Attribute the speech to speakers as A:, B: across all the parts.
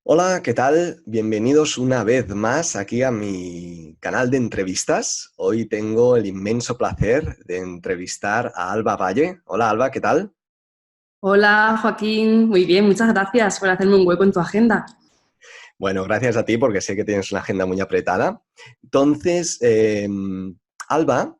A: Hola, ¿qué tal? Bienvenidos una vez más aquí a mi canal de entrevistas. Hoy tengo el inmenso placer de entrevistar a Alba Valle. Hola Alba, ¿qué tal?
B: Hola Joaquín, muy bien, muchas gracias por hacerme un hueco en tu agenda.
A: Bueno, gracias a ti porque sé que tienes una agenda muy apretada. Entonces, Alba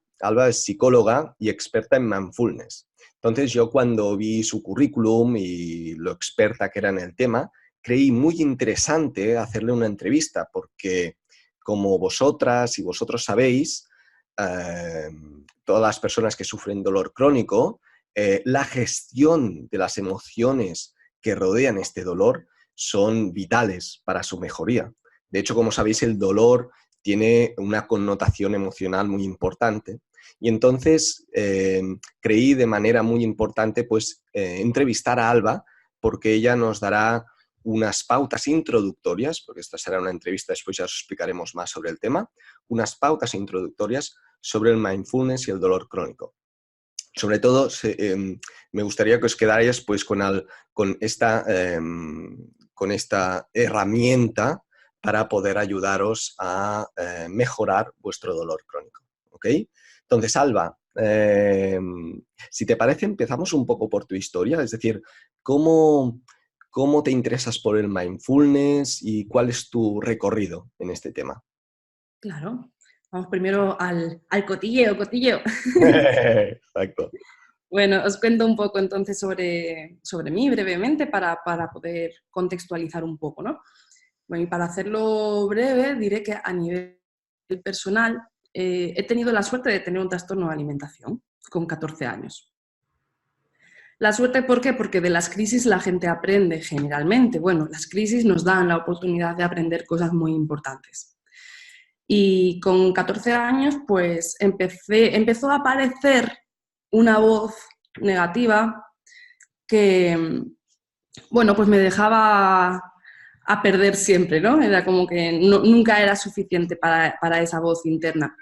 A: es psicóloga y experta en mindfulness. Entonces, yo cuando vi su currículum y lo experta que era en el tema, creí muy interesante hacerle una entrevista porque, como vosotras y vosotros sabéis, eh, todas las personas que sufren dolor crónico, la gestión de las emociones que rodean este dolor son vitales para su mejoría. De hecho, como sabéis, el dolor tiene una connotación emocional muy importante y entonces creí de manera muy importante pues entrevistar a Alba porque ella nos dará unas pautas introductorias, porque esta será una entrevista, después ya os explicaremos más sobre el tema, unas pautas introductorias sobre el mindfulness y el dolor crónico. Sobre todo, me gustaría que os quedarais pues, con esta herramienta para poder ayudaros a mejorar vuestro dolor crónico. ¿Ok? Entonces, Alba, si te parece, empezamos un poco por tu historia, es decir, ¿cómo, cómo te interesas por el mindfulness y cuál es tu recorrido en este tema?
B: Claro, vamos primero al cotilleo.
A: Exacto.
B: Bueno, os cuento un poco entonces sobre mí brevemente para poder contextualizar un poco, ¿no? Bueno, y para hacerlo breve, diré que a nivel personal he tenido la suerte de tener un trastorno de alimentación con 14 años. La suerte, ¿por qué? Porque de las crisis la gente aprende generalmente. Bueno, las crisis nos dan la oportunidad de aprender cosas muy importantes. Y con 14 años, pues empezó a aparecer una voz negativa que, bueno, pues me dejaba a perder siempre, ¿no? Era como que nunca era suficiente para esa voz interna.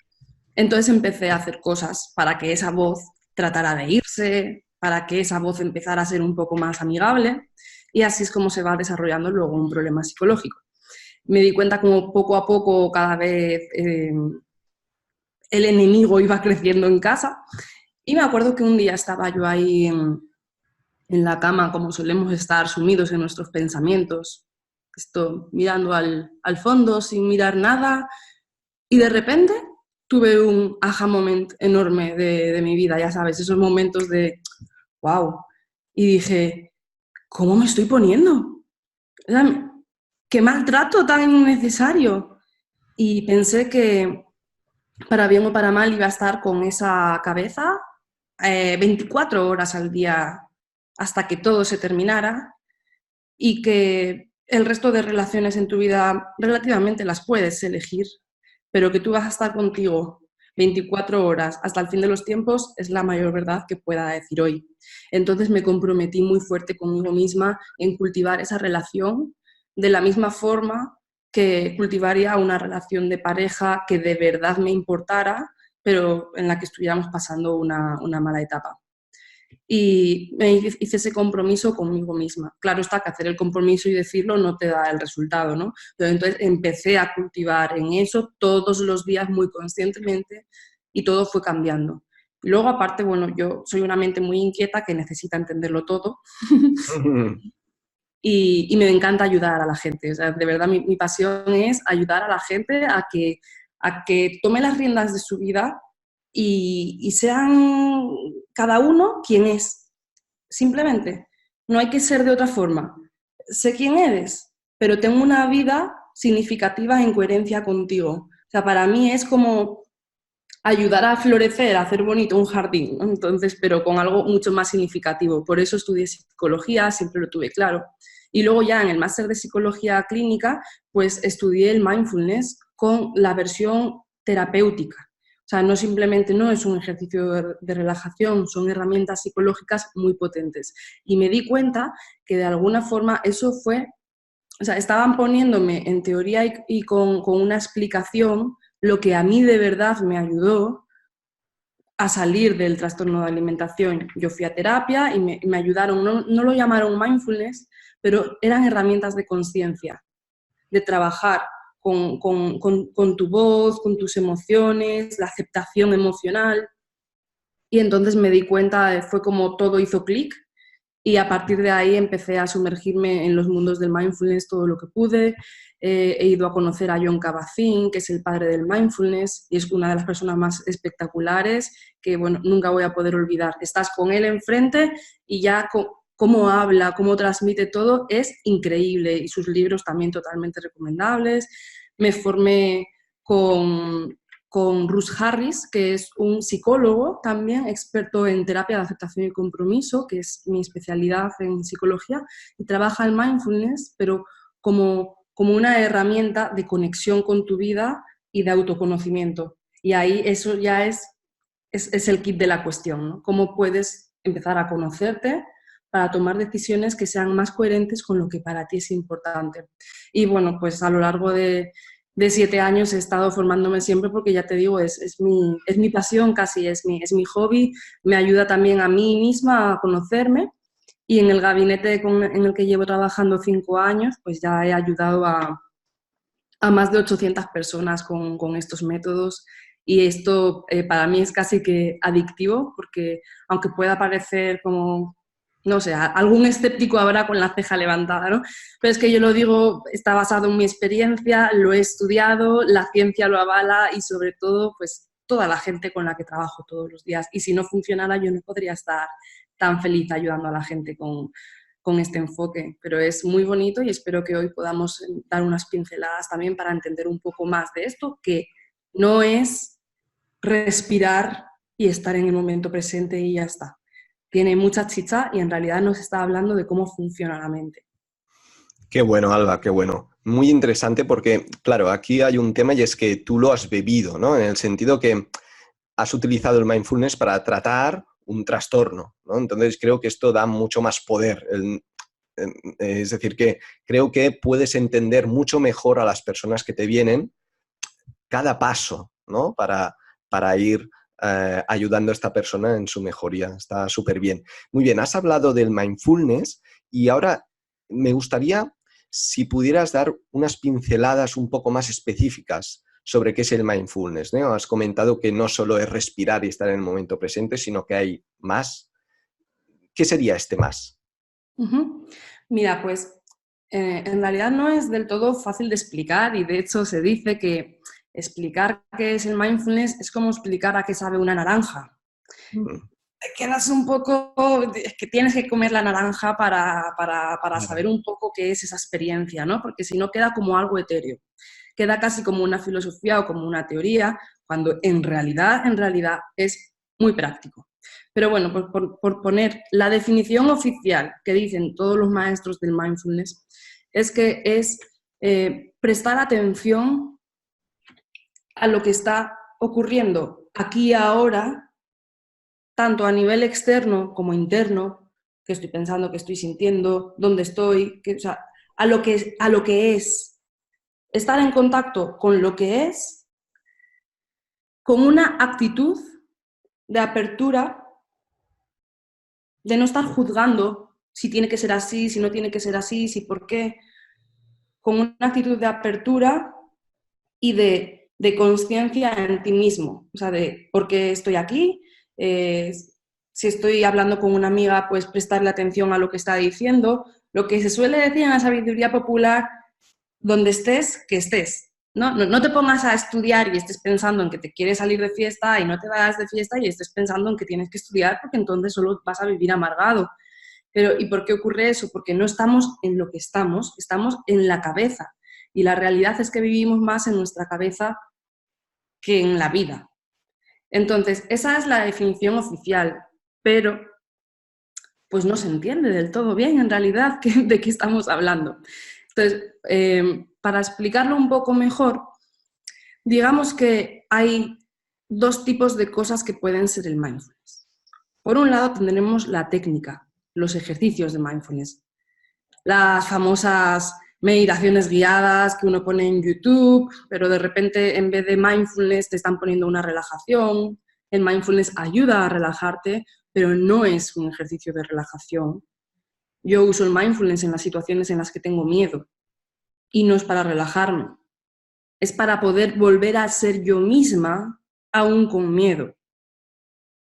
B: Entonces empecé a hacer cosas para que esa voz tratara de irse, para que esa voz empezara a ser un poco más amigable, y así es como se va desarrollando luego un problema psicológico. Me di cuenta como poco a poco cada vez el enemigo iba creciendo en casa, y me acuerdo que un día estaba yo ahí en la cama, como solemos estar sumidos en nuestros pensamientos, esto, mirando al fondo sin mirar nada, y de repente tuve un aha moment enorme de mi vida, ya sabes, esos momentos de wow. Y dije, ¿cómo me estoy poniendo? O sea, qué maltrato tan innecesario. Y pensé que para bien o para mal iba a estar con esa cabeza 24 horas al día hasta que todo se terminara, y que el resto de relaciones en tu vida relativamente las puedes elegir, pero que tú vas a estar contigo 24 horas hasta el fin de los tiempos es la mayor verdad que pueda decir hoy. Entonces me comprometí muy fuerte conmigo misma en cultivar esa relación de la misma forma que cultivaría una relación de pareja que de verdad me importara, pero en la que estuviéramos pasando una mala etapa. Y me hice ese compromiso conmigo misma. Claro está que hacer el compromiso y decirlo no te da el resultado, ¿no? Pero entonces empecé a cultivar en eso todos los días muy conscientemente, y todo fue cambiando. Y luego, aparte, bueno, yo soy una mente muy inquieta que necesita entenderlo todo y me encanta ayudar a la gente. O sea, de verdad, mi pasión es ayudar a la gente a que tome las riendas de su vida y sean cada uno quien es. Simplemente, no hay que ser de otra forma. Sé quién eres, pero tengo una vida significativa en coherencia contigo. O sea, para mí es como ayudar a florecer, a hacer bonito un jardín, ¿no? Entonces, pero con algo mucho más significativo. Por eso estudié psicología, siempre lo tuve claro. Y luego ya en el máster de psicología clínica, pues estudié el mindfulness con la versión terapéutica. O sea, no simplemente no es un ejercicio de relajación, son herramientas psicológicas muy potentes. Y me di cuenta que de alguna forma eso fue, o sea, estaban poniéndome en teoría y con una explicación lo que a mí de verdad me ayudó a salir del trastorno de alimentación. Yo fui a terapia y me ayudaron, no lo llamaron mindfulness, pero eran herramientas de conciencia. de trabajar con tu voz, con tus emociones, la aceptación emocional. Y entonces me di cuenta, fue como todo hizo clic y a partir de ahí empecé a sumergirme en los mundos del mindfulness todo lo que pude. He ido a conocer a Jon Kabat-Zinn, que es el padre del mindfulness y es una de las personas más espectaculares que, bueno, nunca voy a poder olvidar. Estás con él enfrente y ya cómo habla, cómo transmite todo, es increíble. Y sus libros también totalmente recomendables. Me formé con Russ Harris, que es un psicólogo también, experto en terapia de aceptación y compromiso, que es mi especialidad en psicología, y trabaja el mindfulness, pero como una herramienta de conexión con tu vida y de autoconocimiento. Y ahí eso ya es el kit de la cuestión, ¿no? Cómo puedes empezar a conocerte para tomar decisiones que sean más coherentes con lo que para ti es importante. Y bueno, pues a lo largo de 7 años he estado formándome siempre porque ya te digo, es mi pasión casi, es mi hobby, me ayuda también a mí misma a conocerme y en el gabinete en el que llevo trabajando 5 años, pues ya he ayudado a más de 800 personas con estos métodos y esto para mí es casi que adictivo porque aunque pueda parecer como, no sé, algún escéptico habrá con la ceja levantada, ¿no? Pero es que yo lo digo, está basado en mi experiencia, lo he estudiado, la ciencia lo avala y sobre todo, pues toda la gente con la que trabajo todos los días. Y si no funcionara, yo no podría estar tan feliz ayudando a la gente con este enfoque, pero es muy bonito y espero que hoy podamos dar unas pinceladas también para entender un poco más de esto, que no es respirar y estar en el momento presente y ya está. Tiene mucha chicha y en realidad nos está hablando de cómo funciona la mente.
A: Qué bueno, Alba, qué bueno. Muy interesante porque, claro, aquí hay un tema y es que tú lo has bebido, ¿no? En el sentido que has utilizado el mindfulness para tratar un trastorno, ¿no? Entonces creo que esto da mucho más poder. Es decir, que creo que puedes entender mucho mejor a las personas que te vienen cada paso, ¿no? Para ir ayudando a esta persona en su mejoría. Está súper bien. Muy bien, has hablado del mindfulness y ahora me gustaría si pudieras dar unas pinceladas un poco más específicas sobre qué es el mindfulness, ¿no? Has comentado que no solo es respirar y estar en el momento presente, sino que hay más. ¿Qué sería este más?
B: Mira, pues en realidad no es del todo fácil de explicar y de hecho se dice que explicar qué es el mindfulness es como explicar a qué sabe una naranja.
A: Mm.
B: Te quedas un poco, es que tienes que comer la naranja para saber un poco qué es esa experiencia, ¿no? Porque si no queda como algo etéreo, queda casi como una filosofía o como una teoría, cuando en realidad es muy práctico. Pero bueno, por poner la definición oficial que dicen todos los maestros del mindfulness, es que es prestar atención a lo que está ocurriendo aquí y ahora, tanto a nivel externo como interno, qué estoy pensando, qué estoy sintiendo, dónde estoy, o sea, a lo que es. Estar en contacto con lo que es, con una actitud de apertura, de no estar juzgando si tiene que ser así, si no tiene que ser así, si por qué, con una actitud de apertura y de conciencia en ti mismo, o sea, de por qué estoy aquí, si estoy hablando con una amiga, pues prestarle atención a lo que está diciendo, lo que se suele decir en la sabiduría popular, donde estés, que estés. No te pongas a estudiar y estés pensando en que te quieres salir de fiesta y no te vayas de fiesta y estés pensando en que tienes que estudiar porque entonces solo vas a vivir amargado. Pero, ¿y por qué ocurre eso? Porque no estamos en lo que estamos en la cabeza. Y la realidad es que vivimos más en nuestra cabeza que en la vida. Entonces, esa es la definición oficial, pero pues no se entiende del todo bien en realidad de qué estamos hablando. Entonces, para explicarlo un poco mejor, digamos que hay 2 tipos de cosas que pueden ser el mindfulness. Por un lado tendremos la técnica, los ejercicios de mindfulness, las famosas meditaciones guiadas que uno pone en YouTube, pero de repente en vez de mindfulness te están poniendo una relajación. El mindfulness ayuda a relajarte, pero no es un ejercicio de relajación. Yo uso el mindfulness en las situaciones en las que tengo miedo. y no es para relajarme. Es para poder volver a ser yo misma, aún con miedo.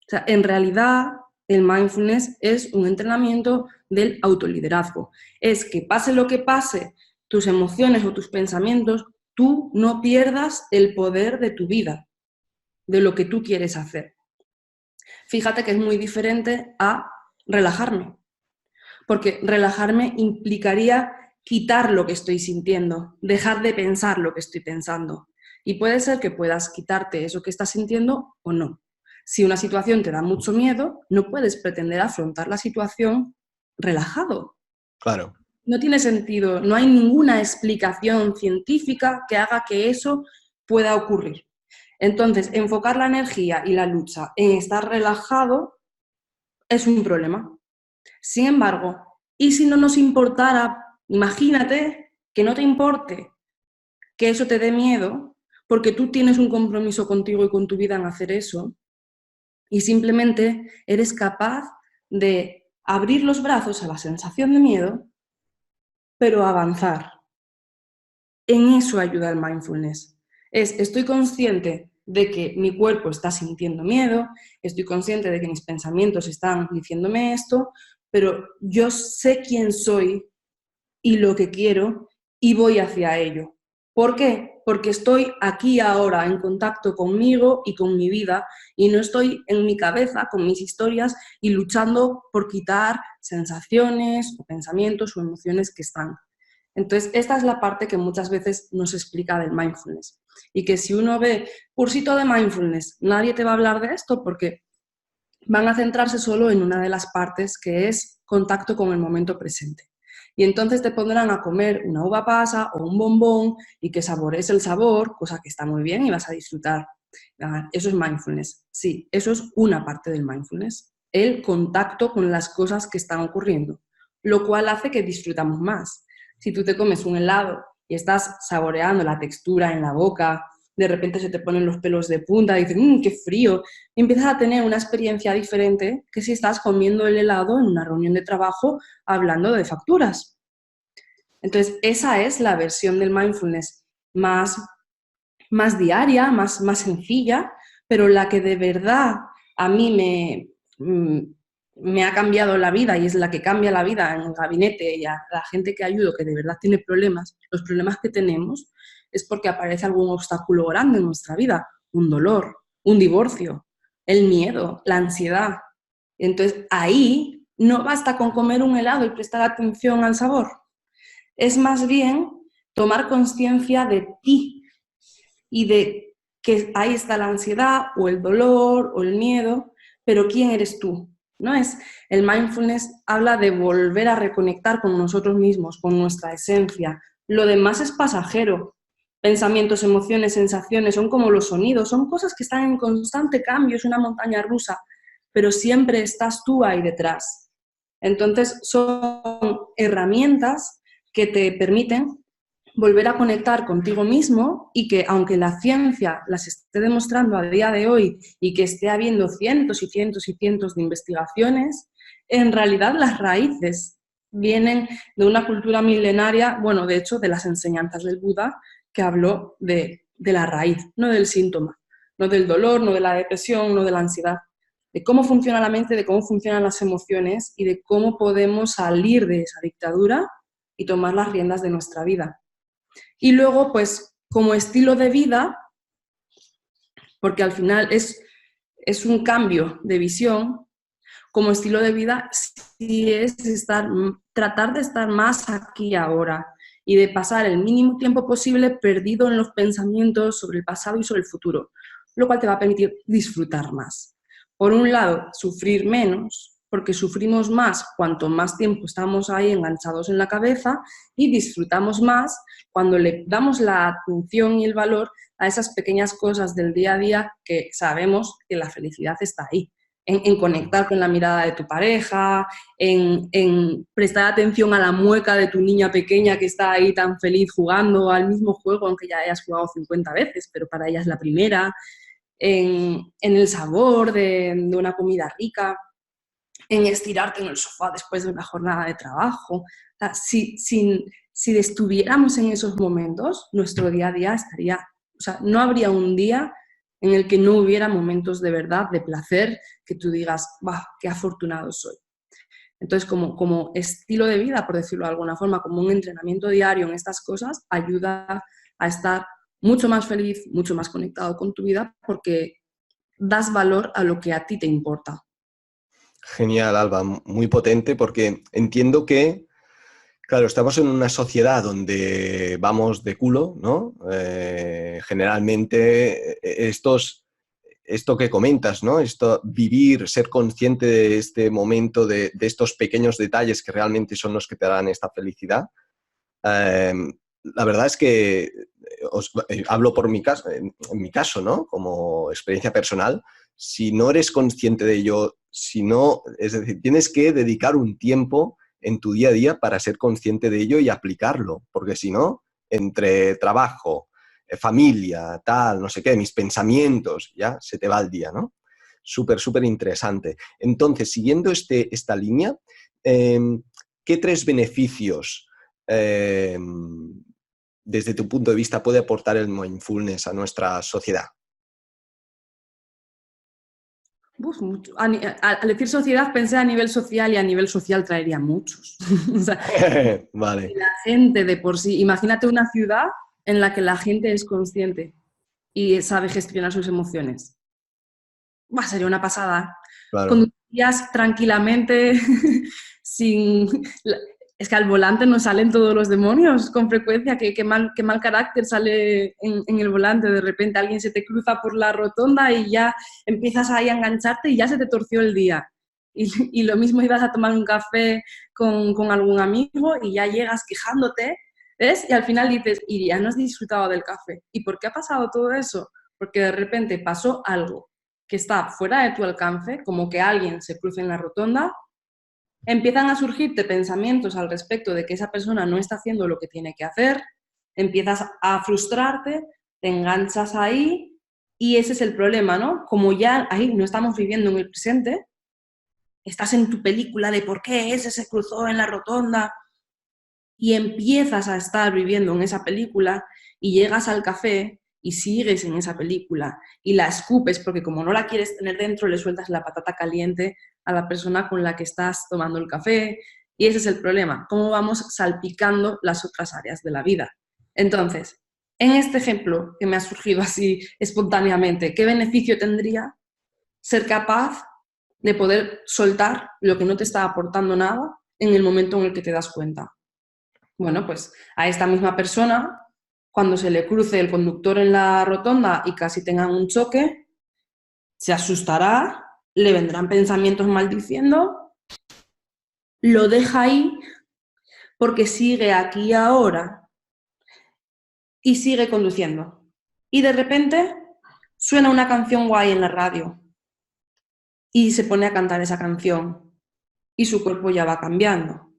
B: O sea, en realidad, el mindfulness es un entrenamiento del autoliderazgo. Es que pase lo que pase, tus emociones o tus pensamientos, tú no pierdas el poder de tu vida, de lo que tú quieres hacer. Fíjate que es muy diferente a relajarme, porque relajarme implicaría quitar lo que estoy sintiendo, dejar de pensar lo que estoy pensando. Y puede ser que puedas quitarte eso que estás sintiendo o no. Si una situación te da mucho miedo, no puedes pretender afrontar la situación relajado.
A: Claro.
B: No tiene sentido, no hay ninguna explicación científica que haga que eso pueda ocurrir. Entonces, enfocar la energía y la lucha en estar relajado es un problema. Sin embargo, ¿y si no nos importara? Imagínate que no te importe, que eso te dé miedo, porque tú tienes un compromiso contigo y con tu vida en hacer eso, y simplemente eres capaz de abrir los brazos a la sensación de miedo, pero avanzar. En eso ayuda el mindfulness. Estoy consciente de que mi cuerpo está sintiendo miedo, estoy consciente de que mis pensamientos están diciéndome esto, pero yo sé quién soy y lo que quiero y voy hacia ello. ¿Por qué? Porque estoy aquí ahora en contacto conmigo y con mi vida y no estoy en mi cabeza con mis historias y luchando por quitar sensaciones o pensamientos o emociones que están. Entonces, esta es la parte que muchas veces no se explica del mindfulness. Y que si uno ve cursito de mindfulness, nadie te va a hablar de esto porque van a centrarse solo en una de las partes que es contacto con el momento presente. Y entonces te pondrán a comer una uva pasa o un bombón y que sabores el sabor, cosa que está muy bien y vas a disfrutar. Eso es mindfulness. Sí, eso es una parte del mindfulness. El contacto con las cosas que están ocurriendo, lo cual hace que disfrutamos más. Si tú te comes un helado y estás saboreando la textura en la boca, de repente se te ponen los pelos de punta y dices, qué frío, y empiezas a tener una experiencia diferente que si estás comiendo el helado en una reunión de trabajo hablando de facturas. Entonces, esa es la versión del mindfulness más diaria, más sencilla, pero la que de verdad a mí me ha cambiado la vida y es la que cambia la vida en el gabinete y a la gente que ayudo que de verdad tiene problemas. Los problemas que tenemos es porque aparece algún obstáculo grande en nuestra vida, un dolor, un divorcio, el miedo, la ansiedad. Entonces ahí no basta con comer un helado y prestar atención al sabor. Es más bien tomar conciencia de ti y de que ahí está la ansiedad o el dolor o el miedo, pero ¿quién eres tú? ¿No es? El mindfulness habla de volver a reconectar con nosotros mismos, con nuestra esencia. Lo demás es pasajero. Pensamientos, emociones, sensaciones, son como los sonidos, son cosas que están en constante cambio, es una montaña rusa, pero siempre estás tú ahí detrás. Entonces son herramientas que te permiten volver a conectar contigo mismo y que aunque la ciencia las esté demostrando a día de hoy y que esté habiendo cientos y cientos y cientos de investigaciones, en realidad las raíces vienen de una cultura milenaria, bueno, de hecho, de las enseñanzas del Buda, que habló de la raíz, no del síntoma, no del dolor, no de la depresión, no de la ansiedad, de cómo funciona la mente, de cómo funcionan las emociones y de cómo podemos salir de esa dictadura y tomar las riendas de nuestra vida. Y luego, pues, como estilo de vida, porque al final es un cambio de visión, como estilo de vida sí es tratar de estar más aquí ahora y de pasar el mínimo tiempo posible perdido en los pensamientos sobre el pasado y sobre el futuro, lo cual te va a permitir disfrutar más. Por un lado, sufrir menos, porque sufrimos más cuanto más tiempo estamos ahí enganchados en la cabeza y disfrutamos más cuando le damos la atención y el valor a esas pequeñas cosas del día a día que sabemos que la felicidad está ahí. En conectar con la mirada de tu pareja, en prestar atención a la mueca de tu niña pequeña que está ahí tan feliz jugando al mismo juego, aunque ya hayas jugado 50 veces, pero para ella es la primera, en el sabor de una comida rica, en estirarte en el sofá después de una jornada de trabajo. O sea, sin si estuviéramos en esos momentos, nuestro día a día estaría, o sea, no habría un día en el que no hubiera momentos de verdad, de placer, que tú digas, ¡bah, qué afortunado soy! Entonces, como estilo de vida, por decirlo de alguna forma, como un entrenamiento diario en estas cosas, ayuda a estar mucho más feliz, mucho más conectado con tu vida, porque das valor a lo que a ti te importa.
A: Genial, Alba, muy potente, porque entiendo que, claro, estamos en una sociedad donde vamos de culo, ¿no? Generalmente esto que comentas, ¿no? Esto, vivir, ser consciente de este momento, de estos pequeños detalles que realmente son los que te dan esta felicidad. Eh, la verdad es que hablo por mi caso, en mi caso, ¿no? Como experiencia personal, si no eres consciente de ello, si no, es decir, tienes que dedicar un tiempo en tu día a día para ser consciente de ello y aplicarlo, porque si no, entre trabajo, familia, tal, no sé qué, mis pensamientos, ya se te va el día, ¿no? Súper, súper interesante. Entonces, siguiendo esta línea, ¿qué tres beneficios desde tu punto de vista puede aportar el mindfulness a nuestra sociedad?
B: Uf, mucho. Al decir sociedad pensé a nivel social y a nivel social traería muchos. O sea,
A: Vale,
B: la gente de por sí, imagínate una ciudad en la que la gente es consciente y sabe gestionar sus emociones. Sería una pasada.
A: claro.
B: Conducirías tranquilamente sin... Es que al volante no salen todos los demonios con frecuencia, qué mal carácter sale en el volante. De repente alguien se te cruza por la rotonda y ya empiezas ahí a engancharte y ya se te torció el día. Y lo mismo ibas a tomar un café con algún amigo y ya llegas quejándote, ¿ves? Y al final dices, y ya no has disfrutado del café. ¿Y por qué ha pasado todo eso? Porque de repente pasó algo que está fuera de tu alcance, como que alguien se cruce en la rotonda, empiezan a surgirte pensamientos al respecto de que esa persona no está haciendo lo que tiene que hacer, empiezas a frustrarte, te enganchas ahí y ese es el problema, ¿no? Como ya ahí no estamos viviendo en el presente, estás en tu película de por qué ese se cruzó en la rotonda y empiezas a estar viviendo en esa película y llegas al café y sigues en esa película y la escupes porque como no la quieres tener dentro le sueltas la patata caliente a la persona con la que estás tomando el café y ese es el problema, cómo vamos salpicando las otras áreas de la vida. Entonces, en este ejemplo que me ha surgido así espontáneamente, ¿qué beneficio tendría ser capaz de poder soltar lo que no te está aportando nada en el momento en el que te das cuenta? Bueno, pues a esta misma persona, cuando se le cruce el conductor en la rotonda y casi tengan un choque, se asustará, le vendrán pensamientos maldiciendo, lo deja ahí porque sigue aquí y ahora y sigue conduciendo. Y de repente suena una canción guay en la radio y se pone a cantar esa canción y su cuerpo ya va cambiando.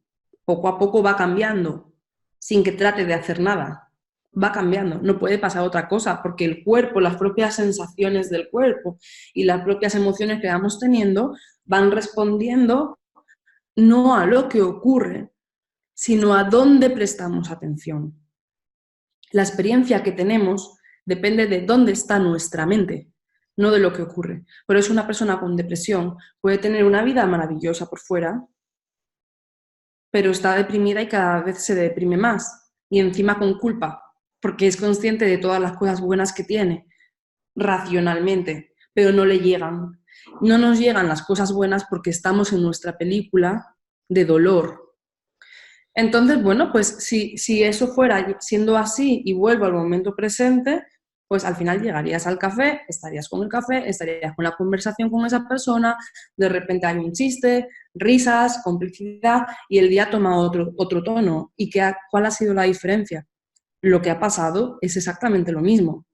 B: Poco a poco va cambiando, sin que trate de hacer nada. Va cambiando, no puede pasar otra cosa, porque el cuerpo, las propias sensaciones del cuerpo y las propias emociones que vamos teniendo van respondiendo no a lo que ocurre, sino a dónde prestamos atención. La experiencia que tenemos depende de dónde está nuestra mente, no de lo que ocurre. Por eso una persona con depresión puede tener una vida maravillosa por fuera, pero está deprimida y cada vez se deprime más. Y encima con culpa, porque es consciente de todas las cosas buenas que tiene, racionalmente, pero no le llegan. No nos llegan las cosas buenas porque estamos en nuestra película de dolor. Entonces, bueno, pues si eso fuera siendo así y vuelvo al momento presente, pues al final llegarías al café, estarías con el café, estarías con la conversación con esa persona, de repente hay un chiste, risas, complicidad y el día toma otro tono. ¿Y cuál ha sido la diferencia? Lo que ha pasado es exactamente lo mismo,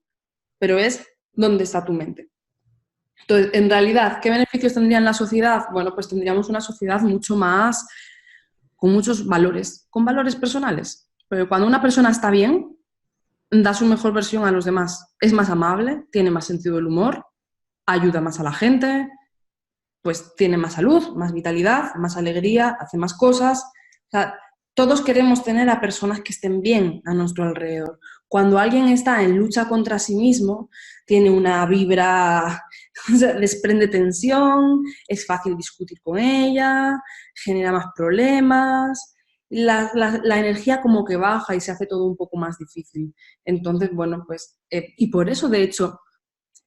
B: pero es dónde está tu mente. Entonces, en realidad, ¿qué beneficios tendría en la sociedad? Bueno, pues tendríamos una sociedad mucho más, con muchos valores, con valores personales. Pero cuando una persona está bien, da su mejor versión a los demás. Es más amable, tiene más sentido del humor, ayuda más a la gente, pues tiene más salud, más vitalidad, más alegría, hace más cosas. O sea, todos queremos tener a personas que estén bien a nuestro alrededor. Cuando alguien está en lucha contra sí mismo, tiene una vibra, o sea, desprende tensión, es fácil discutir con ella, genera más problemas, la energía como que baja y se hace todo un poco más difícil. Entonces, bueno, pues, y por eso, de hecho,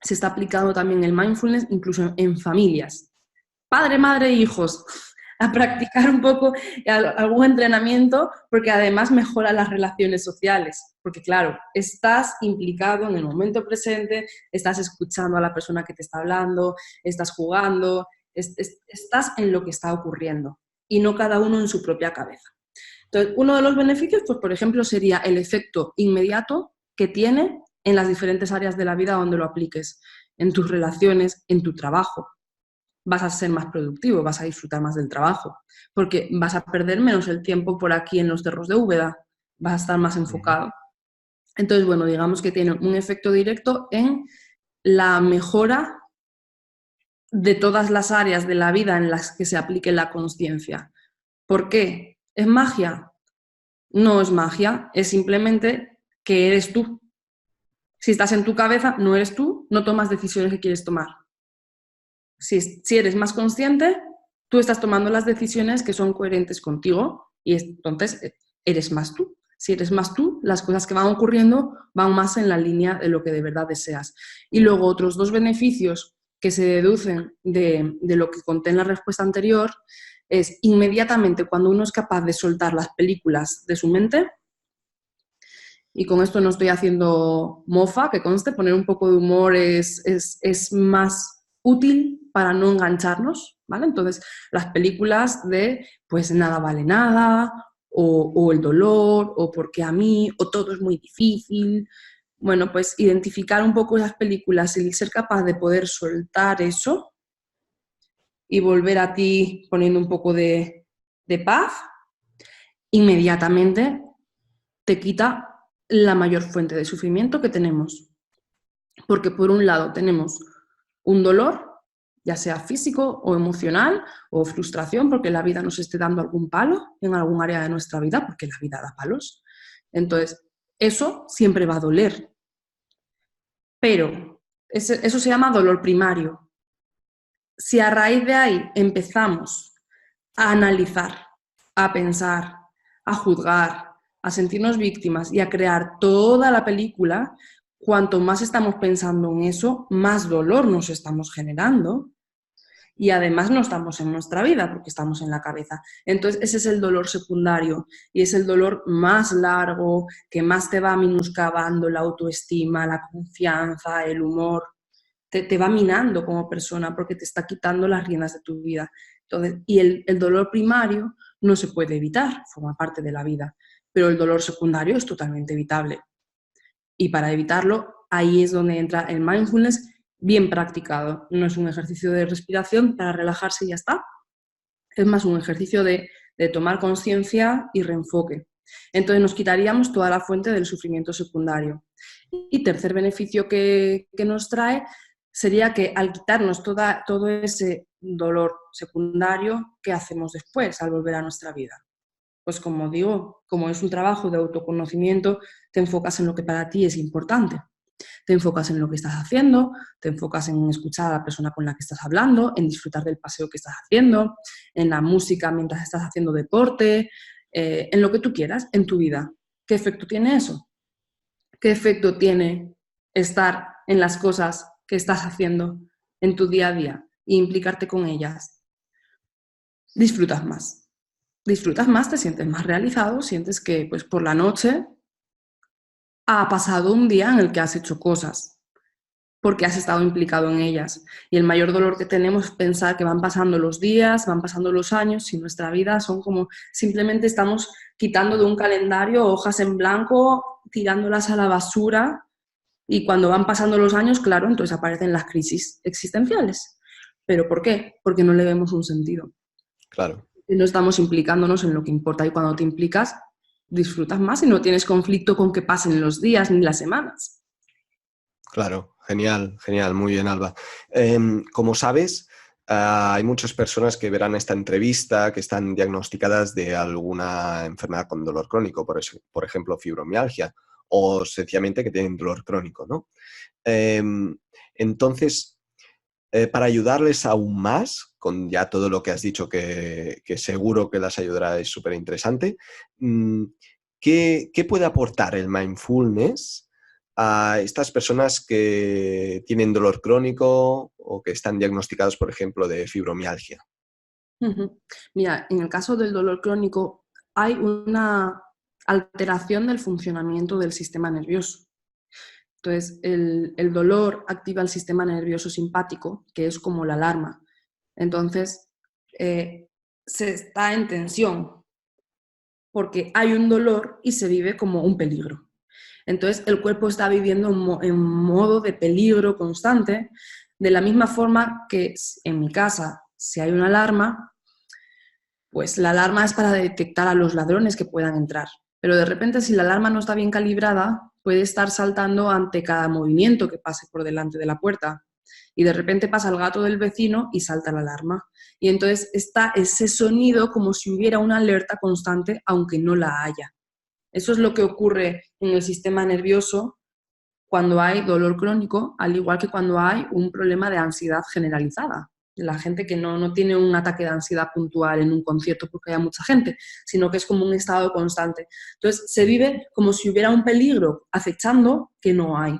B: se está aplicando también el mindfulness incluso en familias. Padre, madre, hijos, a practicar un poco algún entrenamiento, porque además mejora las relaciones sociales. Porque claro, estás implicado en el momento presente, estás escuchando a la persona que te está hablando, estás jugando, estás en lo que está ocurriendo y no cada uno en su propia cabeza. Entonces, uno de los beneficios, pues por ejemplo, sería el efecto inmediato que tiene en las diferentes áreas de la vida donde lo apliques, en tus relaciones, en tu trabajo. Vas a ser más productivo, vas a disfrutar más del trabajo, porque vas a perder menos el tiempo por aquí en los cerros de Úbeda, vas a estar más enfocado. Entonces, bueno, digamos que tiene un efecto directo en la mejora de todas las áreas de la vida en las que se aplique la consciencia. ¿Por qué? ¿Es magia? No es magia, es simplemente que eres tú. Si estás en tu cabeza, no eres tú, no tomas decisiones que quieres tomar. Si eres más consciente, tú estás tomando las decisiones que son coherentes contigo y entonces eres más tú. Si eres más tú, las cosas que van ocurriendo van más en la línea de lo que de verdad deseas. Y luego otros dos beneficios que se deducen de lo que conté en la respuesta anterior es inmediatamente cuando uno es capaz de soltar las películas de su mente, y con esto no estoy haciendo mofa, que conste, poner un poco de humor es más útil para no engancharnos, ¿vale? Entonces, las películas de, pues nada vale nada, o el dolor, o porque a mí, o todo es muy difícil. Bueno, pues identificar un poco esas películas y ser capaz de poder soltar eso y volver a ti poniendo un poco de paz, inmediatamente te quita la mayor fuente de sufrimiento que tenemos. Porque por un lado tenemos un dolor, ya sea físico o emocional, o frustración porque la vida nos esté dando algún palo en algún área de nuestra vida, porque la vida da palos. Entonces, eso siempre va a doler. Pero eso se llama dolor primario. Si a raíz de ahí empezamos a analizar, a pensar, a juzgar, a sentirnos víctimas y a crear toda la película, cuanto más estamos pensando en eso, más dolor nos estamos generando y además no estamos en nuestra vida porque estamos en la cabeza. Entonces ese es el dolor secundario y es el dolor más largo, que más te va minuscabando la autoestima, la confianza, el humor. Te va minando como persona porque te está quitando las riendas de tu vida. Entonces, y el dolor primario no se puede evitar, forma parte de la vida, pero el dolor secundario es totalmente evitable. Y para evitarlo, ahí es donde entra el mindfulness bien practicado. No es un ejercicio de respiración para relajarse y ya está. Es más un ejercicio de tomar conciencia y reenfoque. Entonces nos quitaríamos toda la fuente del sufrimiento secundario. Y tercer beneficio que nos trae sería que al quitarnos todo ese dolor secundario, ¿qué hacemos después al volver a nuestra vida? Pues como digo, como es un trabajo de autoconocimiento, te enfocas en lo que para ti es importante. Te enfocas en lo que estás haciendo, te enfocas en escuchar a la persona con la que estás hablando, en disfrutar del paseo que estás haciendo, en la música mientras estás haciendo deporte, en lo que tú quieras en tu vida. ¿Qué efecto tiene eso? ¿Qué efecto tiene estar en las cosas que estás haciendo en tu día a día e implicarte con ellas? Disfrutas más. Disfrutas más, te sientes más realizado, sientes que pues, por la noche ha pasado un día en el que has hecho cosas, porque has estado implicado en ellas. Y el mayor dolor que tenemos es pensar que van pasando los días, van pasando los años y nuestra vida son como simplemente estamos quitando de un calendario hojas en blanco, tirándolas a la basura y cuando van pasando los años, claro, entonces aparecen las crisis existenciales. ¿Pero por qué? Porque no le vemos un sentido.
A: Claro.
B: Y no estamos implicándonos en lo que importa y cuando te implicas disfrutas más y no tienes conflicto con que pasen los días ni las semanas.
A: Claro, genial, genial, muy bien, Alba. Como sabes, hay muchas personas que verán esta entrevista que están diagnosticadas de alguna enfermedad con dolor crónico, por ejemplo, fibromialgia, o sencillamente que tienen dolor crónico, ¿no? Entonces, para ayudarles aún más, con ya todo lo que has dicho que seguro que las ayudará, es súper interesante, ¿qué puede aportar el mindfulness a estas personas que tienen dolor crónico o que están diagnosticados, por ejemplo, de fibromialgia?
B: Ujú. Mira, en el caso del dolor crónico hay una alteración del funcionamiento del sistema nervioso. Entonces, el dolor activa el sistema nervioso simpático, que es como la alarma. Entonces, se está en tensión porque hay un dolor y se vive como un peligro. Entonces, el cuerpo está viviendo en modo de peligro constante, de la misma forma que en mi casa, si hay una alarma, pues la alarma es para detectar a los ladrones que puedan entrar. Pero de repente, si la alarma no está bien calibrada, puede estar saltando ante cada movimiento que pase por delante de la puerta. Y de repente pasa el gato del vecino y salta la alarma. Y entonces está ese sonido como si hubiera una alerta constante, aunque no la haya. Eso es lo que ocurre en el sistema nervioso cuando hay dolor crónico, al igual que cuando hay un problema de ansiedad generalizada. La gente que no tiene un ataque de ansiedad puntual en un concierto porque haya mucha gente, sino que es como un estado constante. Entonces, se vive como si hubiera un peligro acechando que no hay.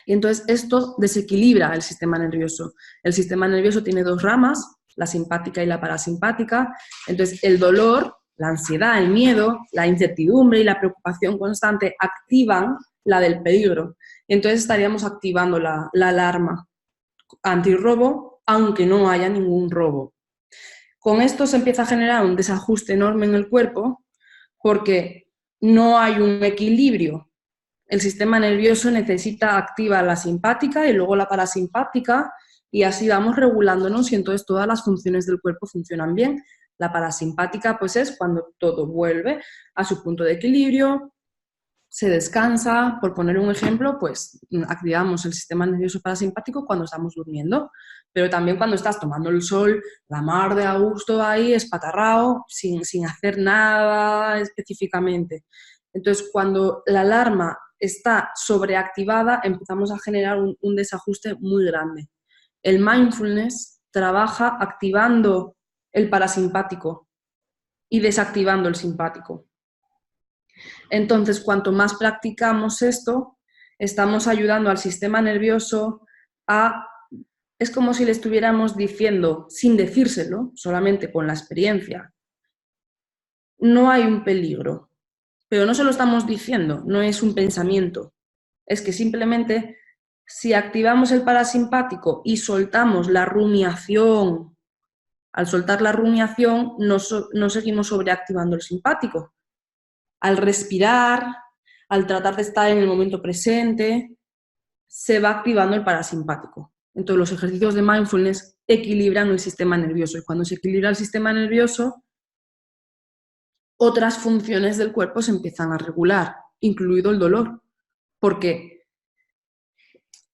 B: Y entonces esto desequilibra el sistema nervioso. El sistema nervioso tiene dos ramas, la simpática y la parasimpática. Entonces, el dolor, la ansiedad, el miedo, la incertidumbre y la preocupación constante activan la del peligro. Entonces estaríamos activando la alarma antirrobo, aunque no haya ningún robo. Con esto se empieza a generar un desajuste enorme en el cuerpo porque no hay un equilibrio. El sistema nervioso necesita activar la simpática y luego la parasimpática y así vamos regulándonos y entonces todas las funciones del cuerpo funcionan bien. La parasimpática pues es cuando todo vuelve a su punto de equilibrio, se descansa, por poner un ejemplo, pues activamos el sistema nervioso parasimpático cuando estamos durmiendo, pero también cuando estás tomando el sol, la mar de a gusto ahí, espatarrado, sin hacer nada específicamente. Entonces, cuando la alarma está sobreactivada, empezamos a generar un desajuste muy grande. El mindfulness trabaja activando el parasimpático y desactivando el simpático. Entonces, cuanto más practicamos esto, estamos ayudando al sistema nervioso a... Es como si le estuviéramos diciendo, sin decírselo, solamente con la experiencia, no hay un peligro, pero no se lo estamos diciendo, no es un pensamiento. Es que simplemente si activamos el parasimpático y soltamos la rumiación, al soltar la rumiación no seguimos sobreactivando el simpático. Al respirar, al tratar de estar en el momento presente, se va activando el parasimpático. Entonces los ejercicios de mindfulness equilibran el sistema nervioso y cuando se equilibra el sistema nervioso, otras funciones del cuerpo se empiezan a regular, incluido el dolor, porque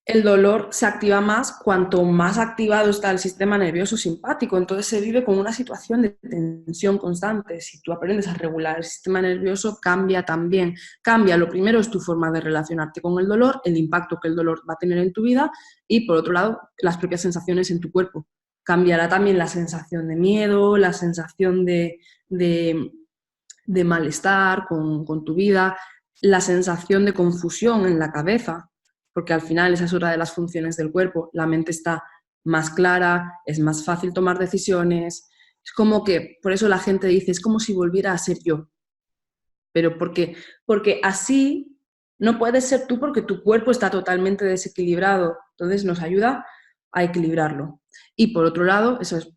B: el dolor se activa más cuanto más activado está el sistema nervioso simpático, entonces se vive con una situación de tensión constante. Si tú aprendes a regular el sistema nervioso, cambia también. Cambia, lo primero es tu forma de relacionarte con el dolor, el impacto que el dolor va a tener en tu vida y por otro lado, las propias sensaciones en tu cuerpo. Cambiará también la sensación de miedo, la sensación de malestar con tu vida, la sensación de confusión en la cabeza, porque al final esa es otra de las funciones del cuerpo. La mente está más clara, es más fácil tomar decisiones. Es como que, por eso la gente dice, es como si volviera a ser yo. Pero porque así no puedes ser tú porque tu cuerpo está totalmente desequilibrado. Entonces nos ayuda a equilibrarlo. Y por otro lado, eso es,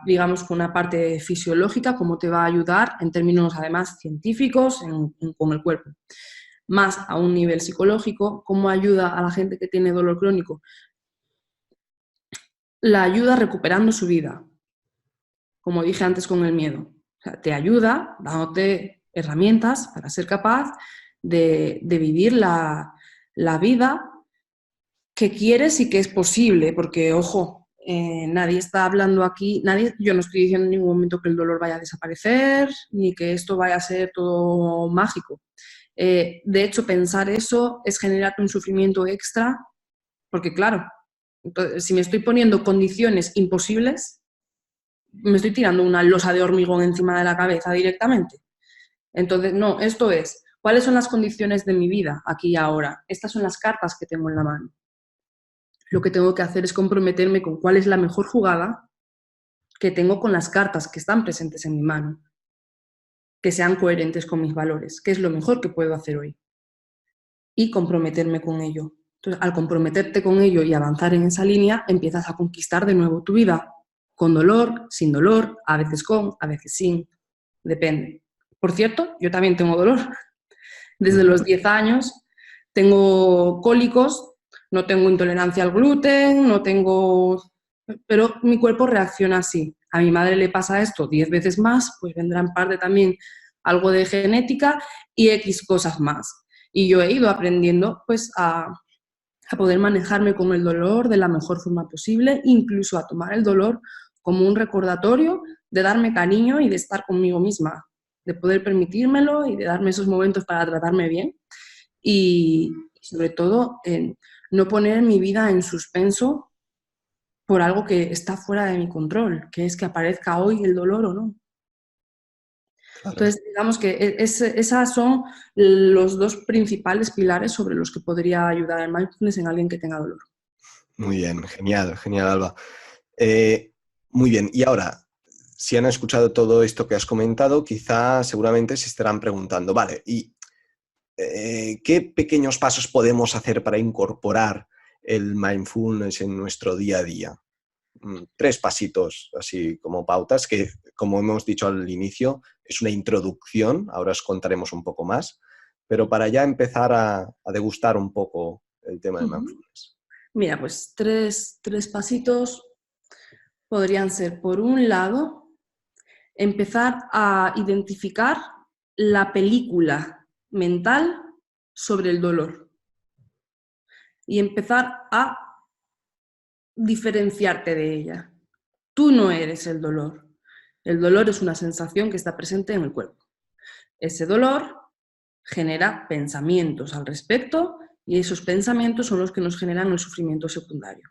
B: digamos, con una parte fisiológica, cómo te va a ayudar en términos además científicos con el cuerpo. Más a un nivel psicológico, cómo ayuda a la gente que tiene dolor crónico. La ayuda recuperando su vida, como dije antes con el miedo. O sea, te ayuda dándote herramientas para ser capaz de vivir la vida que quieres y que es posible, porque, ojo, nadie está hablando aquí, yo no estoy diciendo en ningún momento que el dolor vaya a desaparecer, ni que esto vaya a ser todo mágico. De hecho, pensar eso es generarte un sufrimiento extra, porque claro, entonces, si me estoy poniendo condiciones imposibles, me estoy tirando una losa de hormigón encima de la cabeza directamente. Entonces, no, esto es, ¿cuáles son las condiciones de mi vida aquí y ahora? Estas son las cartas que tengo en la mano. Lo que tengo que hacer es comprometerme con cuál es la mejor jugada que tengo con las cartas que están presentes en mi mano, que sean coherentes con mis valores, que es lo mejor que puedo hacer hoy, y comprometerme con ello. Entonces, al comprometerte con ello y avanzar en esa línea, empiezas a conquistar de nuevo tu vida, con dolor, sin dolor, a veces con, a veces sin, depende. Por cierto, yo también tengo dolor. Desde los 10 años tengo cólicos, no tengo intolerancia al gluten, no tengo... pero mi cuerpo reacciona así. A mi madre le pasa esto 10 veces más, pues vendrá en parte también algo de genética y X cosas más. Y yo he ido aprendiendo pues a poder manejarme con el dolor de la mejor forma posible, incluso a tomar el dolor como un recordatorio de darme cariño y de estar conmigo misma, de poder permitírmelo y de darme esos momentos para tratarme bien y sobre todo no poner mi vida en suspenso por algo que está fuera de mi control, que es que aparezca hoy el dolor o no.
A: Claro.
B: Entonces, digamos que esas son los dos principales pilares sobre los que podría ayudar el mindfulness en alguien que tenga dolor.
A: Muy bien, genial, genial, Alba. Muy bien, y ahora, si han escuchado todo esto que has comentado, quizá seguramente se estarán preguntando, vale, ¿y qué pequeños pasos podemos hacer para incorporar el mindfulness en nuestro día a día? 3 pasitos, así como pautas, que como hemos dicho al inicio, es una introducción, ahora os contaremos un poco más, pero para ya empezar a degustar un poco el tema de mindfulness.
B: Mira, pues tres pasitos podrían ser, por un lado, empezar a identificar la película mental sobre el dolor y empezar a diferenciarte de ella. Tú no eres el dolor. El dolor es una sensación que está presente en el cuerpo. Ese dolor genera pensamientos al respecto y esos pensamientos son los que nos generan el sufrimiento secundario.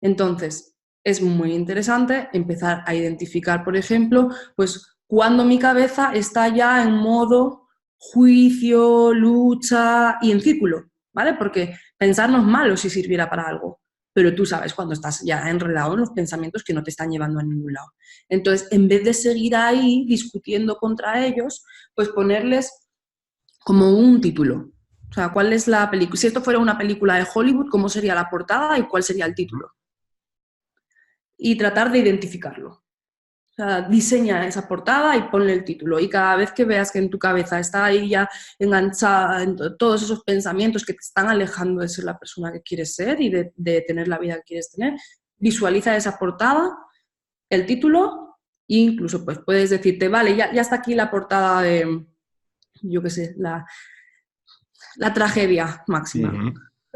B: Entonces, es muy interesante empezar a identificar, por ejemplo, pues cuando mi cabeza está ya en modo juicio, lucha y en círculo, ¿vale? Porque pensar no es malo si sirviera para algo, pero tú sabes cuando estás ya enredado en los pensamientos que no te están llevando a ningún lado. Entonces, en vez de seguir ahí discutiendo contra ellos, pues ponerles como un título. O sea, ¿cuál es la película? Si esto fuera una película de Hollywood, ¿cómo sería la portada y cuál sería el título? Y tratar de identificarlo. O sea, diseña esa portada y ponle el título. Y cada vez que veas que en tu cabeza está ahí ya enganchada en todos esos pensamientos que te están alejando de ser la persona que quieres ser y de tener la vida que quieres tener, visualiza esa portada, el título e incluso pues puedes decirte, vale, ya está aquí la portada de, yo qué sé, la tragedia máxima.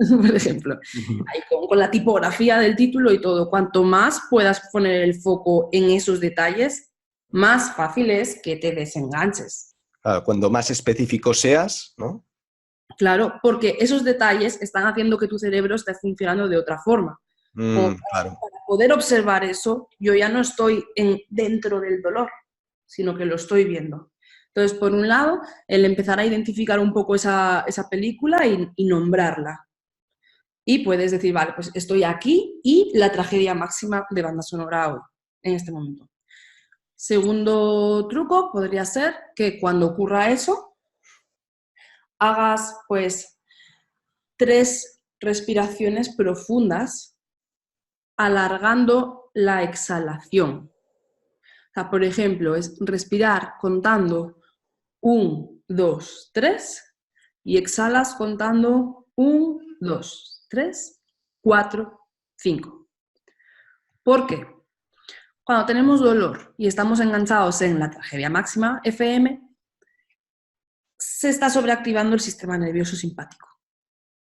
B: Por ejemplo, ahí con la tipografía del título y todo. Cuanto más puedas poner el foco en esos detalles, más fácil es que te desenganches.
A: Claro, cuando más específico seas, ¿no?
B: Claro, porque esos detalles están haciendo que tu cerebro esté funcionando de otra forma. Como
A: Claro.
B: para poder observar eso, yo ya no estoy dentro del dolor, sino que lo estoy viendo. Entonces, por un lado, el empezar a identificar un poco esa película y nombrarla. Y puedes decir, vale, pues estoy aquí y la tragedia máxima de banda sonora hoy, en este momento. Segundo truco podría ser que cuando ocurra eso, hagas pues 3 respiraciones profundas, alargando la exhalación. O sea, por ejemplo, es respirar contando 1, 2, 3 y exhalas contando 1, 2, 3, 4, 5. ¿Por qué? Cuando tenemos dolor y estamos enganchados en la tragedia máxima, FM, se está sobreactivando el sistema nervioso simpático.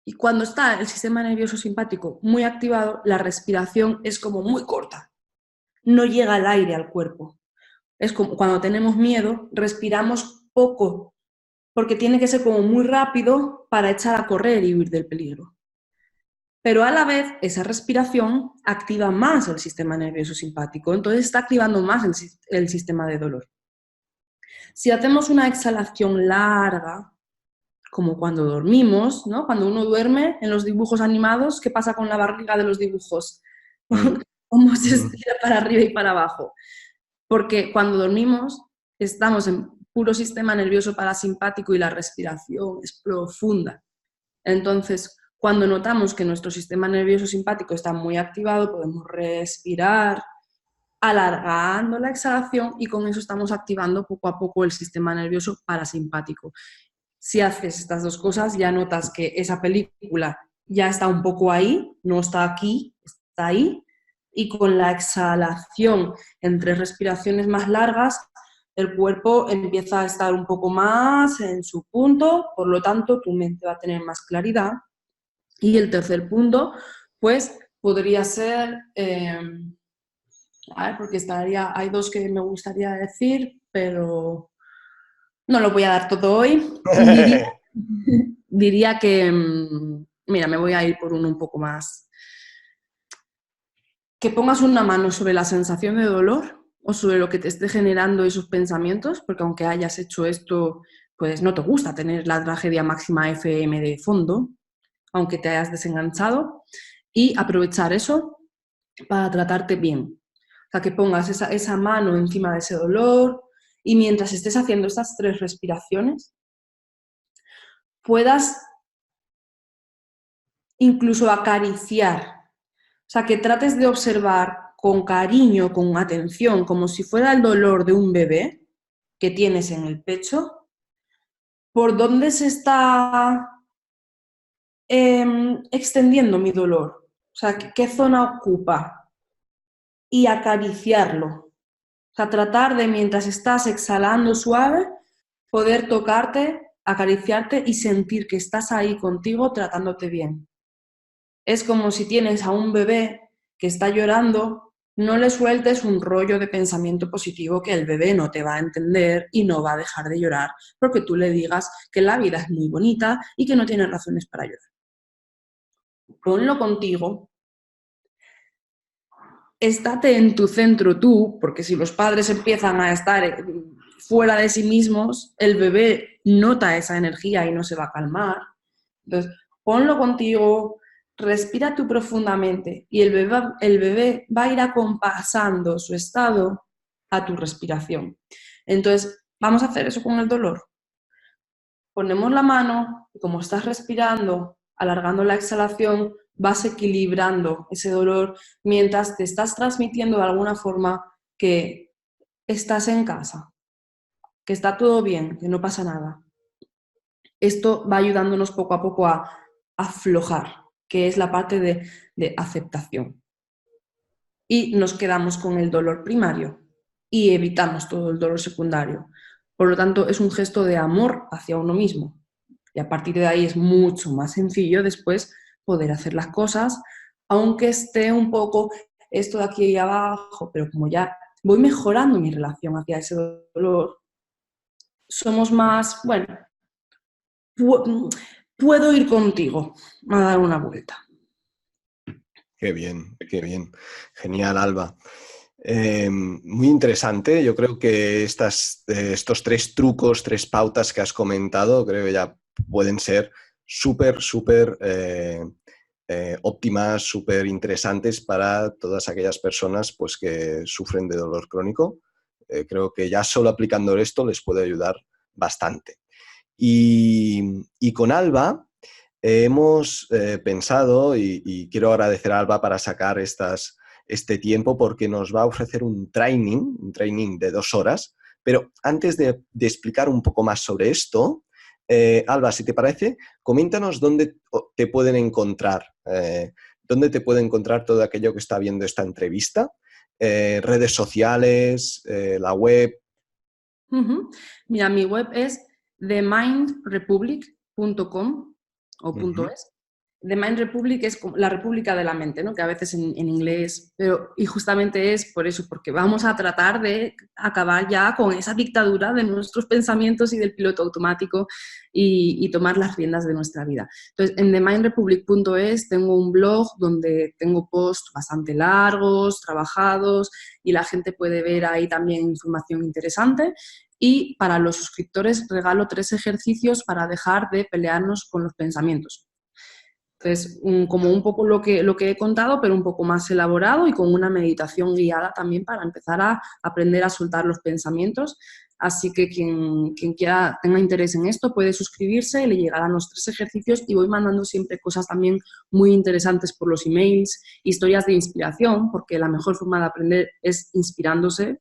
B: Y cuando está el sistema nervioso simpático muy activado, la respiración es como muy corta. No llega el aire al cuerpo. Es como cuando tenemos miedo, respiramos poco, porque tiene que ser como muy rápido para echar a correr y huir del peligro. Pero a la vez, esa respiración activa más el sistema nervioso simpático, entonces está activando más el sistema de dolor. Si hacemos una exhalación larga, como cuando dormimos, ¿no? Cuando uno duerme en los dibujos animados, ¿qué pasa con la barriga de los dibujos?
A: Mm.
B: Cómo se estira para arriba y para abajo. Porque cuando dormimos estamos en puro sistema nervioso parasimpático y la respiración es profunda. Entonces, cuando notamos que nuestro sistema nervioso simpático está muy activado, podemos respirar alargando la exhalación y con eso estamos activando poco a poco el sistema nervioso parasimpático. Si haces estas dos cosas, ya notas que esa película ya está un poco ahí, no está aquí, está ahí, y con la exhalación en 3 respiraciones más largas, el cuerpo empieza a estar un poco más en su punto, por lo tanto, tu mente va a tener más claridad. Y el tercer punto, pues, podría ser, a ver, porque hay 2 que me gustaría decir, pero no lo voy a dar todo hoy. Diría que, mira, me voy a ir por uno un poco más. Que pongas una mano sobre la sensación de dolor o sobre lo que te esté generando esos pensamientos, porque aunque hayas hecho esto, pues no te gusta tener la tragedia máxima FM de fondo, aunque te hayas desenganchado, y aprovechar eso para tratarte bien. O sea, que pongas esa mano encima de ese dolor y mientras estés haciendo estas 3 respiraciones, puedas incluso acariciar. O sea, que trates de observar con cariño, con atención, como si fuera el dolor de un bebé que tienes en el pecho, por dónde se está extendiendo mi dolor. O sea, qué zona ocupa y acariciarlo. O sea, tratar de, mientras estás exhalando suave, poder tocarte, acariciarte y sentir que estás ahí contigo tratándote bien. Es como si tienes a un bebé que está llorando, no le sueltes un rollo de pensamiento positivo que el bebé no te va a entender y no va a dejar de llorar porque tú le digas que la vida es muy bonita y que no tiene razones para llorar. Ponlo contigo, estate en tu centro tú, porque si los padres empiezan a estar fuera de sí mismos, el bebé nota esa energía y no se va a calmar. Entonces, ponlo contigo, respira tú profundamente y el bebé va a ir acompasando su estado a tu respiración. Entonces, vamos a hacer eso con el dolor. Ponemos la mano y como estás respirando, alargando la exhalación, vas equilibrando ese dolor mientras te estás transmitiendo de alguna forma que estás en casa, que está todo bien, que no pasa nada. Esto va ayudándonos poco a poco a aflojar, que es la parte de aceptación. Y nos quedamos con el dolor primario y evitamos todo el dolor secundario. Por lo tanto, es un gesto de amor hacia uno mismo. Y a partir de ahí es mucho más sencillo después poder hacer las cosas, aunque esté un poco esto de aquí y abajo, pero como ya voy mejorando mi relación hacia ese dolor, somos más, bueno, puedo ir contigo a dar una vuelta.
A: Qué bien, qué bien. Genial, Alba. Muy interesante. Yo creo que estos 3 trucos, 3 pautas que has comentado, creo que ya pueden ser súper, súper óptimas, súper interesantes para todas aquellas personas pues, que sufren de dolor crónico. Creo que ya solo aplicando esto les puede ayudar bastante. Y con Alba hemos pensado, y quiero agradecer a Alba para sacar este tiempo porque nos va a ofrecer un training de 2 horas, pero antes de explicar un poco más sobre esto, Alba, si te parece, coméntanos dónde te pueden encontrar, dónde te puede encontrar todo aquello que está viendo esta entrevista, redes sociales, la web.
B: Mira, mi web es themindrepublic.com o .es The Mind Republic es como la república de la mente, ¿no? Que a veces en inglés, y justamente es por eso, porque vamos a tratar de acabar ya con esa dictadura de nuestros pensamientos y del piloto automático y tomar las riendas de nuestra vida. Entonces, en themindrepublic.es tengo un blog donde tengo posts bastante largos, trabajados, y la gente puede ver ahí también información interesante. Y para los suscriptores regalo 3 ejercicios para dejar de pelearnos con los pensamientos. Entonces, como un poco lo que he contado, pero un poco más elaborado y con una meditación guiada también para empezar a aprender a soltar los pensamientos. Así que quien quiera, tenga interés en esto, puede suscribirse, le llegarán los 3 ejercicios y voy mandando siempre cosas también muy interesantes por los emails, historias de inspiración, porque la mejor forma de aprender es inspirándose.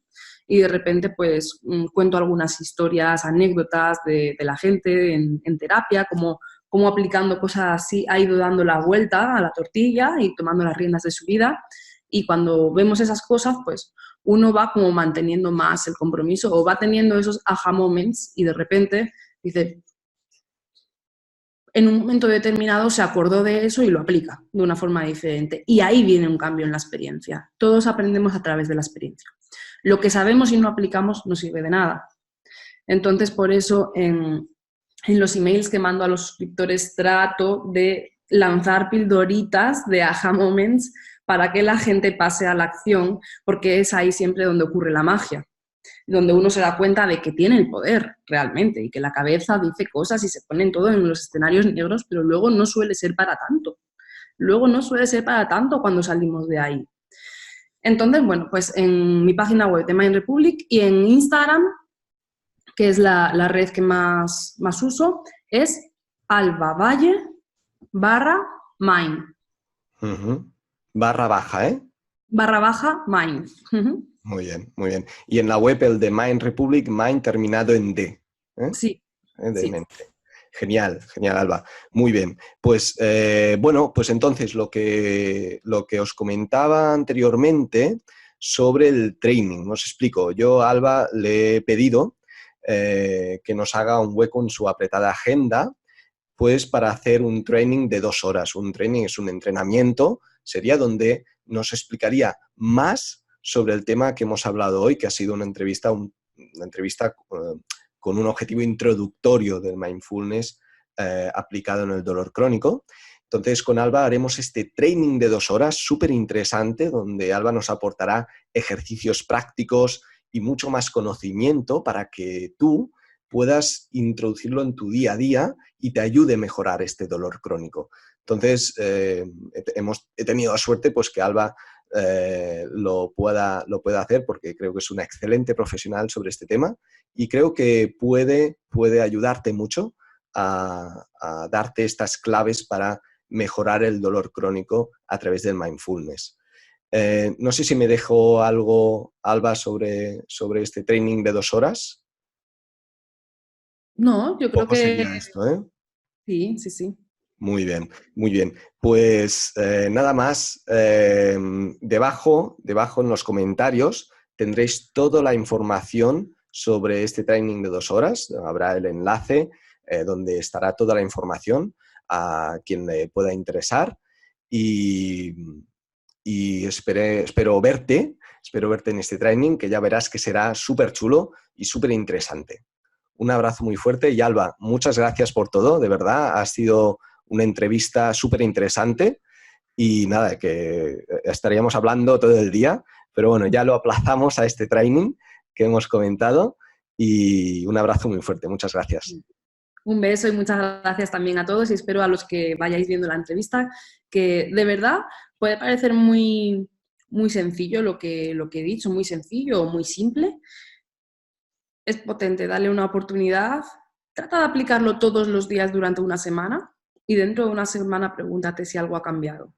B: Y de repente, pues, cuento algunas historias, anécdotas de la gente en terapia, cómo aplicando cosas así ha ido dando la vuelta a la tortilla y tomando las riendas de su vida. Y cuando vemos esas cosas, pues uno va como manteniendo más el compromiso o va teniendo esos aha moments y de repente dice, en un momento determinado se acordó de eso y lo aplica de una forma diferente. Y ahí viene un cambio en la experiencia. Todos aprendemos a través de la experiencia. Lo que sabemos y no aplicamos no sirve de nada. Entonces, por eso en los emails que mando a los suscriptores trato de lanzar pildoritas de aha moments para que la gente pase a la acción, porque es ahí siempre donde ocurre la magia, donde uno se da cuenta de que tiene el poder realmente y que la cabeza dice cosas y se ponen todo en los escenarios negros, pero luego no suele ser para tanto. Luego no suele ser para tanto cuando salimos de ahí. Entonces, bueno, pues en mi página web de Mind Republic y en Instagram, que es la red que más uso, es albavalle_mind.
A: Barra baja, ¿eh?
B: _mind.
A: Muy bien, muy bien. Y en la web el de Mind Republic, Mind terminado en D. ¿Eh?
B: Sí.
A: De
B: Sí.
A: mente. Genial, genial, Alba. Muy bien. Pues bueno, pues entonces lo que os comentaba anteriormente sobre el training. Os explico. Yo a Alba le he pedido que nos haga un hueco en su apretada agenda, pues para hacer un training de 2 horas. Un training es un entrenamiento, sería donde nos explicaría más sobre el tema que hemos hablado hoy, que ha sido una entrevista con un objetivo introductorio del mindfulness aplicado en el dolor crónico. Entonces, con Alba haremos este training de 2 horas súper interesante, donde Alba nos aportará ejercicios prácticos y mucho más conocimiento para que tú puedas introducirlo en tu día a día y te ayude a mejorar este dolor crónico. Entonces, he tenido la suerte pues, que Alba lo pueda hacer, porque creo que es una excelente profesional sobre este tema y creo que puede ayudarte mucho a darte estas claves para mejorar el dolor crónico a través del mindfulness. No sé si me dejo algo, Alba, sobre este training de 2 horas.
B: No, yo creo
A: Poco
B: que
A: sería esto, ¿eh?
B: sí.
A: Muy bien, muy bien. Pues nada más, debajo en los comentarios tendréis toda la información sobre este training de 2 horas. Habrá el enlace donde estará toda la información a quien le pueda interesar y espero verte en este training, que ya verás que será súper chulo y súper interesante. Un abrazo muy fuerte y Alba, muchas gracias por todo, de verdad, ha sido una entrevista súper interesante y nada, que estaríamos hablando todo el día, pero bueno, ya lo aplazamos a este training que hemos comentado y un abrazo muy fuerte, muchas gracias.
B: Un beso y muchas gracias también a todos y espero a los que vayáis viendo la entrevista, que de verdad puede parecer muy, muy sencillo lo que he dicho, muy sencillo o muy simple. Es potente, dale una oportunidad, trata de aplicarlo todos los días durante una semana y dentro de una semana pregúntate si algo ha cambiado.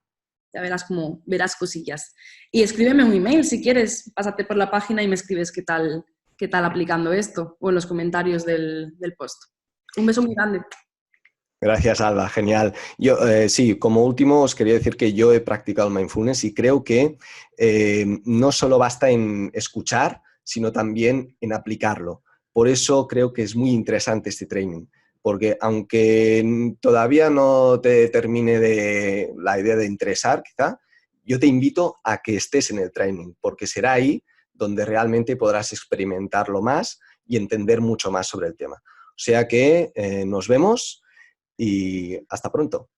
B: Ya verás cosillas. Y escríbeme un email si quieres, pásate por la página y me escribes qué tal aplicando esto o en los comentarios del post. Un beso muy grande.
A: Gracias, Alba, genial. Yo, sí, como último os quería decir que yo he practicado el mindfulness y creo que no solo basta en escuchar, sino también en aplicarlo. Por eso creo que es muy interesante este training, porque aunque todavía no te termine de la idea de interesar, quizá, yo te invito a que estés en el training, porque será ahí donde realmente podrás experimentarlo más y entender mucho más sobre el tema. O sea que nos vemos y hasta pronto.